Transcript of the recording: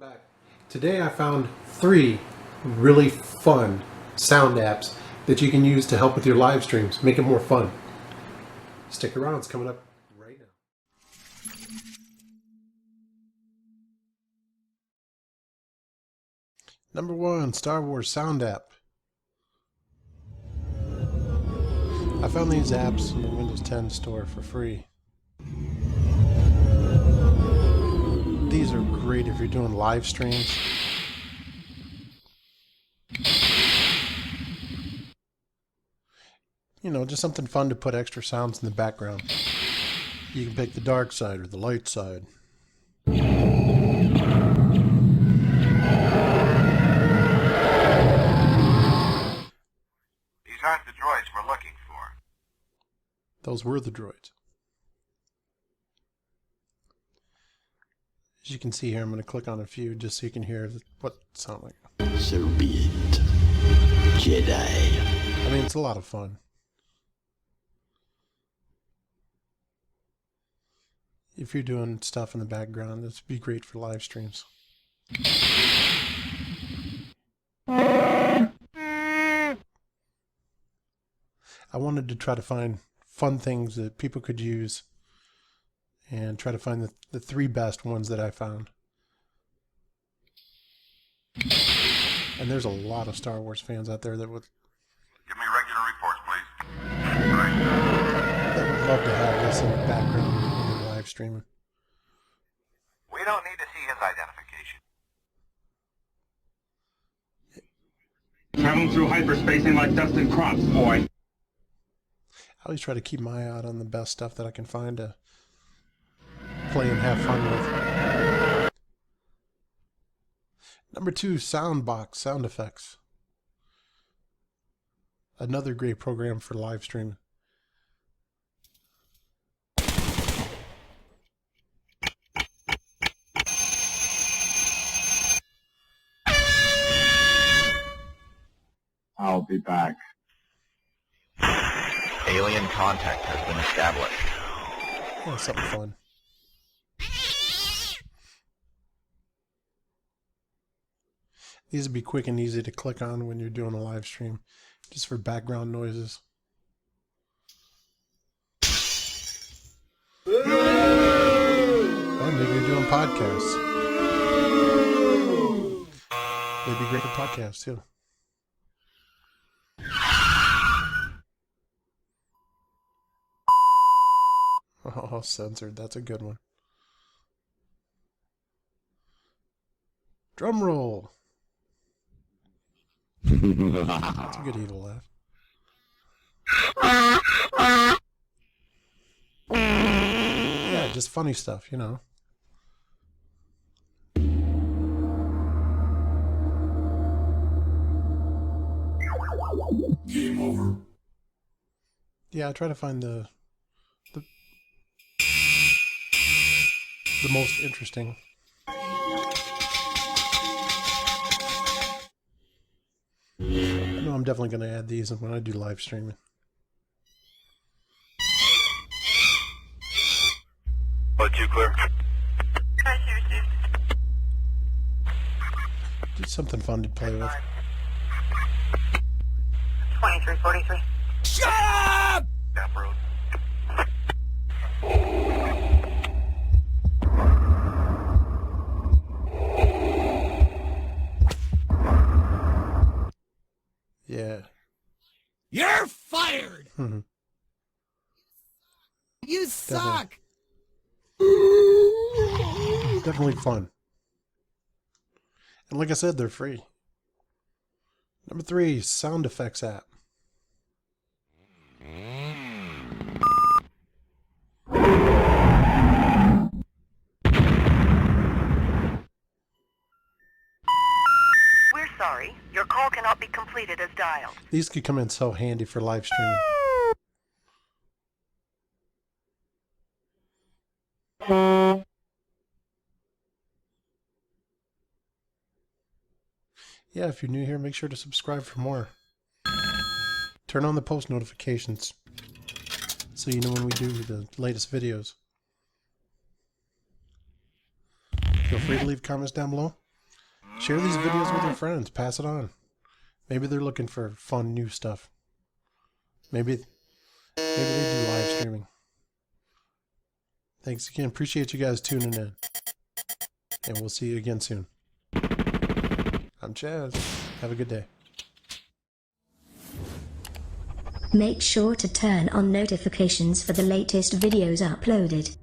back. Today I found 3 really fun sound apps that you can use to help with your live streams, make it more fun. Stick around, it's coming up right now. Number 1, Star Wars Sound App. I found these apps in the Windows 10 store for free. These are great if you're doing live streams. You know, just something fun to put extra sounds in the background. You can pick the dark side or the light side. These aren't the droids we're looking for. Those were the droids. As you can see here, I'm going to click on a few just so you can hear what it sounds like. So be it, Jedi. I mean, it's a lot of fun. If you're doing stuff in the background, this would be great for live streams. I wanted to try to find fun things that people could use and try to find the 3 best ones that I found. And there's a lot of Star Wars fans out there that would Give me regular reports, please. Right. that would love to have this in the background when you're live streaming. We don't need to see his identification. Traveling through hyperspacing like dust and crops, boy. I always try to keep my eye out on the best stuff that I can find to play and have fun with. Number 2, Soundbox sound effects. Another great program for live streaming. I'll be back. Alien contact has been established. Yeah, something fun. These would be quick and easy to click on when you're doing a live stream, just for background noises. Or maybe you're doing podcasts. They'd be great for podcasts too. Oh, censored. That's a good one. Drum roll. That's a good evil laugh. Yeah, just funny stuff, you know. Game over. Yeah, I try to find the most interesting. I know I'm definitely going to add these when I do live streaming. But you clear? Just something fun to play with. 2343. Shut up! That road. Yeah. You're fired! Mm-hmm. You suck! Definitely fun. And like I said, they're free. Number 3, sound effects app. We're sorry. Your call cannot be completed as dialed. These could come in so handy for live streaming. Yeah, if you're new here, make sure to subscribe for more. Turn on the post notifications so you know when we do the latest videos. Feel free to leave comments down below. Share these videos with your friends. Pass it on. Maybe they're looking for fun new stuff. Maybe they do live streaming. Thanks again. Appreciate you guys tuning in. And we'll see you again soon. I'm Chaz. Have a good day. Make sure to turn on notifications for the latest videos uploaded.